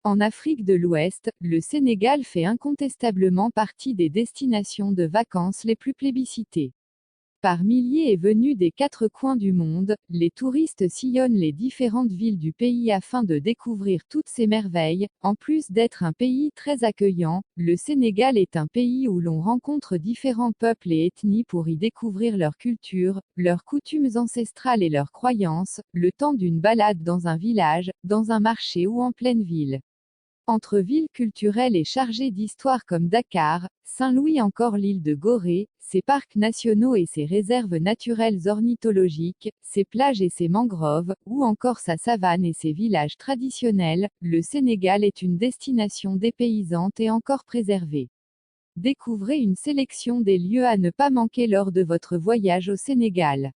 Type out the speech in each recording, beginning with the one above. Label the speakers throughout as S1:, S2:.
S1: En Afrique de l'Ouest, le Sénégal fait incontestablement partie des destinations de vacances les plus plébiscitées. Par milliers et venus des quatre coins du monde, les touristes sillonnent les différentes villes du pays afin de découvrir toutes ces merveilles. En plus d'être un pays très accueillant, le Sénégal est un pays où l'on rencontre différents peuples et ethnies pour y découvrir leur culture, leurs coutumes ancestrales et leurs croyances, le temps d'une balade dans un village, dans un marché ou en pleine ville. Entre villes culturelles et chargées d'histoire comme Dakar, Saint-Louis encore l'île de Gorée, ses parcs nationaux et ses réserves naturelles ornithologiques, ses plages et ses mangroves, ou encore sa savane et ses villages traditionnels, le Sénégal est une destination dépaysante et encore préservée. Découvrez une sélection des lieux à ne pas manquer lors de votre voyage au Sénégal.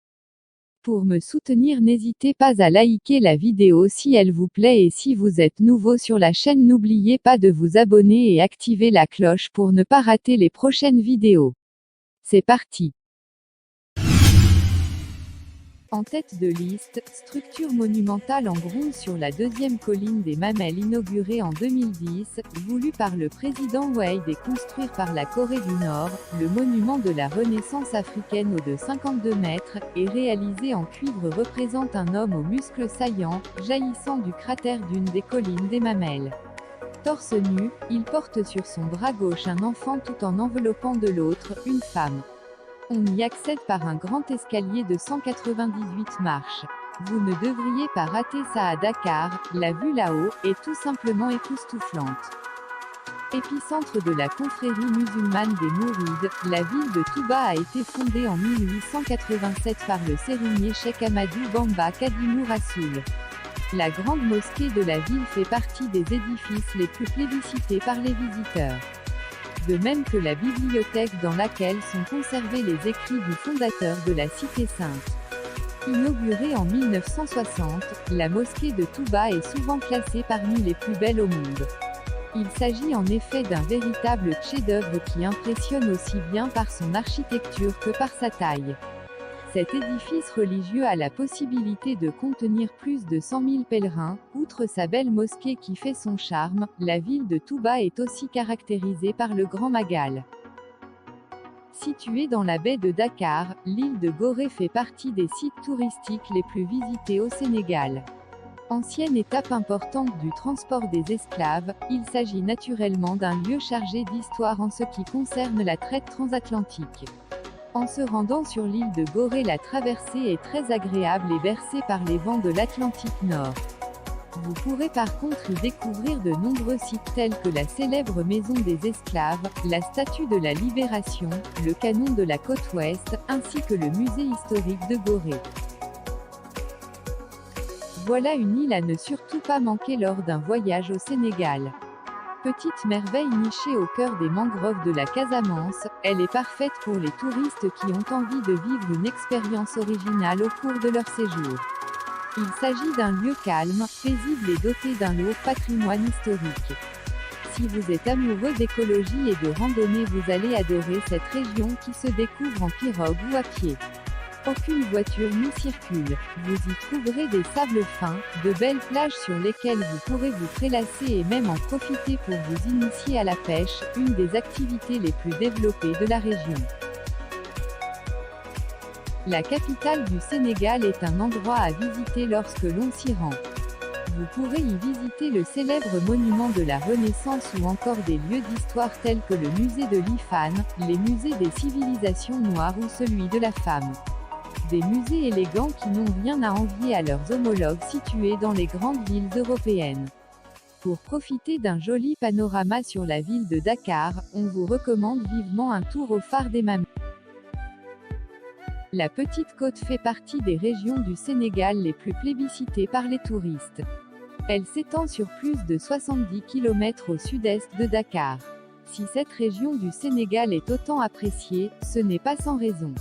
S1: Pour me soutenir, n'hésitez pas à liker la vidéo si elle vous plaît et si vous êtes nouveau sur la chaîne, n'oubliez pas de vous abonner et activer la cloche pour ne pas rater les prochaines vidéos. C'est parti! En tête de liste, structure monumentale en bronze sur la deuxième colline des Mamelles inaugurée en 2010, voulu par le président Wade et construire par la Corée du Nord, le monument de la Renaissance africaine haut de 52 mètres, et réalisé en cuivre représente un homme aux muscles saillants, jaillissant du cratère d'une des collines des Mamelles. Torse nu, il porte sur son bras gauche un enfant tout en enveloppant de l'autre, une femme. On y accède par un grand escalier de 198 marches. Vous ne devriez pas rater ça à Dakar, la vue là-haut est tout simplement époustouflante. Épicentre de la confrérie musulmane des Mourides, la ville de Touba a été fondée en 1887 par le sérinier Cheikh Amadou Bamba Kadimou Rassoul. La grande mosquée de la ville fait partie des édifices les plus plébiscités par les visiteurs. De même que la bibliothèque dans laquelle sont conservés les écrits du fondateur de la Cité Sainte. Inaugurée en 1960, la mosquée de Touba est souvent classée parmi les plus belles au monde. Il s'agit en effet d'un véritable chef-d'œuvre qui impressionne aussi bien par son architecture que par sa taille. Cet édifice religieux a la possibilité de contenir plus de 100 000 pèlerins. Outre sa belle mosquée qui fait son charme, la ville de Touba est aussi caractérisée par le Grand Magal. Située dans la baie de Dakar, l'île de Gorée fait partie des sites touristiques les plus visités au Sénégal. Ancienne étape importante du transport des esclaves, il s'agit naturellement d'un lieu chargé d'histoire en ce qui concerne la traite transatlantique. En se rendant sur l'île de Gorée, la traversée est très agréable et bercée par les vents de l'Atlantique Nord. Vous pourrez par contre y découvrir de nombreux sites tels que la célèbre Maison des Esclaves, la Statue de la Libération, le canon de la côte ouest, ainsi que le musée historique de Gorée. Voilà une île à ne surtout pas manquer lors d'un voyage au Sénégal. Petite merveille nichée au cœur des mangroves de la Casamance, elle est parfaite pour les touristes qui ont envie de vivre une expérience originale au cours de leur séjour. Il s'agit d'un lieu calme, paisible et doté d'un lourd patrimoine historique. Si vous êtes amoureux d'écologie et de randonnée, vous allez adorer cette région qui se découvre en pirogue ou à pied. Aucune voiture n'y circule. Vous y trouverez des sables fins, de belles plages sur lesquelles vous pourrez vous prélasser et même en profiter pour vous initier à la pêche, une des activités les plus développées de la région. La capitale du Sénégal est un endroit à visiter lorsque l'on s'y rend. Vous pourrez y visiter le célèbre monument de la Renaissance ou encore des lieux d'histoire tels que le musée de l'Ifan, les musées des civilisations noires ou celui de la femme. Des musées élégants qui n'ont rien à envier à leurs homologues situés dans les grandes villes européennes. Pour profiter d'un joli panorama sur la ville de Dakar, on vous recommande vivement un tour au phare des Mamelles. La Petite Côte fait partie des régions du Sénégal les plus plébiscitées par les touristes. Elle s'étend sur plus de 70 km au sud-est de Dakar. Si cette région du Sénégal est autant appréciée, ce n'est pas sans raison.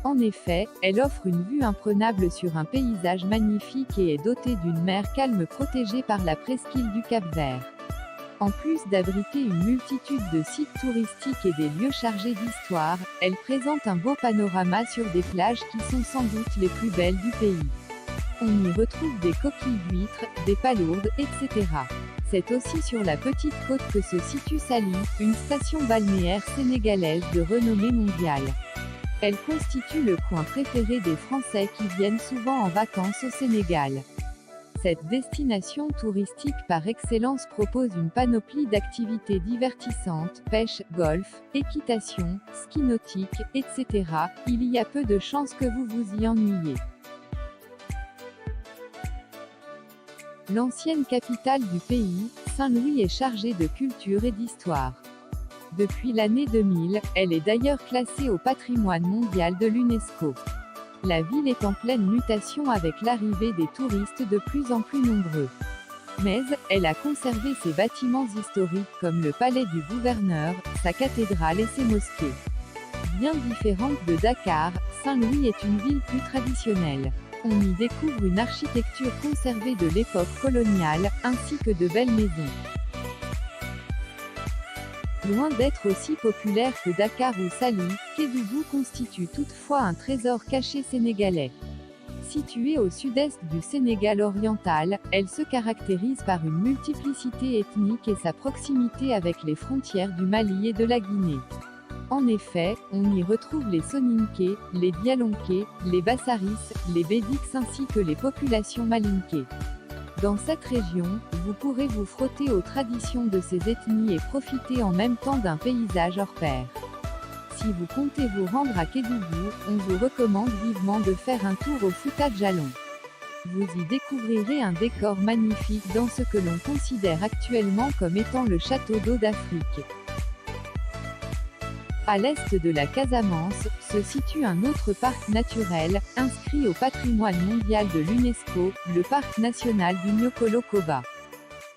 S1: En effet, elle offre une vue imprenable sur un paysage magnifique et est dotée d'une mer calme protégée par la presqu'île du Cap-Vert. En plus d'abriter une multitude de sites touristiques et des lieux chargés d'histoire, elle présente un beau panorama sur des plages qui sont sans doute les plus belles du pays. On y retrouve des coquilles d'huîtres, des palourdes, etc. C'est aussi sur la petite côte que se situe Sali, une station balnéaire sénégalaise de renommée mondiale. Elle constitue le coin préféré des Français qui viennent souvent en vacances au Sénégal. Cette destination touristique par excellence propose une panoplie d'activités divertissantes, pêche, golf, équitation, ski nautique, etc. Il y a peu de chances que vous vous y ennuyiez. L'ancienne capitale du pays, Saint-Louis est chargée de culture et d'histoire. Depuis l'année 2000, elle est d'ailleurs classée au patrimoine mondial de l'UNESCO. La ville est en pleine mutation avec l'arrivée des touristes de plus en plus nombreux. Mais, elle a conservé ses bâtiments historiques comme le palais du gouverneur, sa cathédrale et ses mosquées. Bien différente de Dakar, Saint-Louis est une ville plus traditionnelle. On y découvre une architecture conservée de l'époque coloniale, ainsi que de belles maisons. Loin d'être aussi populaire que Dakar ou Sali, Kédougou constitue toutefois un trésor caché sénégalais. Située au sud-est du Sénégal oriental, elle se caractérise par une multiplicité ethnique et sa proximité avec les frontières du Mali et de la Guinée. En effet, on y retrouve les Soninké, les Dialonké, les Bassaris, les Bédix ainsi que les populations malinké. Dans cette région, vous pourrez vous frotter aux traditions de ces ethnies et profiter en même temps d'un paysage hors pair. Si vous comptez vous rendre à Kédougou, on vous recommande vivement de faire un tour au Fouta Djallon. Vous y découvrirez un décor magnifique dans ce que l'on considère actuellement comme étant le château d'eau d'Afrique. À l'est de la Casamance, se situe un autre parc naturel, inscrit au patrimoine mondial de l'UNESCO, le parc national du Niokolo-Koba.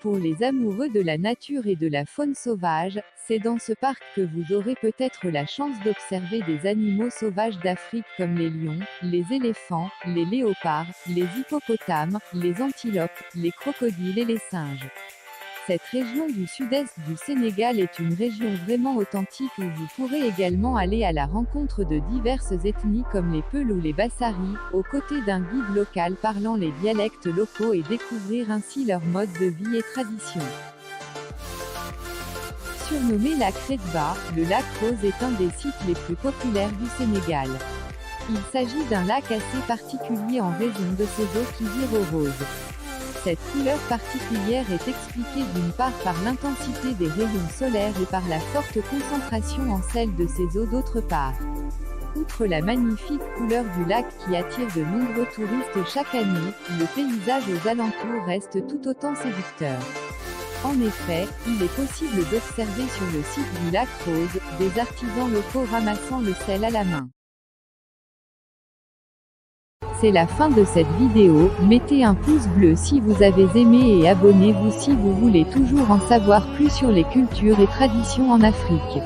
S1: Pour les amoureux de la nature et de la faune sauvage, c'est dans ce parc que vous aurez peut-être la chance d'observer des animaux sauvages d'Afrique comme les lions, les éléphants, les léopards, les hippopotames, les antilopes, les crocodiles et les singes. Cette région du sud-est du Sénégal est une région vraiment authentique où vous pourrez également aller à la rencontre de diverses ethnies comme les Peuls ou les Bassaris, aux côtés d'un guide local parlant les dialectes locaux et découvrir ainsi leur mode de vie et traditions. Surnommé lac Redba, le lac Rose est un des sites les plus populaires du Sénégal. Il s'agit d'un lac assez particulier en raison de ses eaux qui virent au rose. Cette couleur particulière est expliquée d'une part par l'intensité des rayons solaires et par la forte concentration en sel de ces eaux d'autre part. Outre la magnifique couleur du lac qui attire de nombreux touristes chaque année, le paysage aux alentours reste tout autant séducteur. En effet, il est possible d'observer sur le site du lac Rose, des artisans locaux ramassant le sel à la main. C'est la fin de cette vidéo, mettez un pouce bleu si vous avez aimé et abonnez-vous si vous voulez toujours en savoir plus sur les cultures et traditions en Afrique.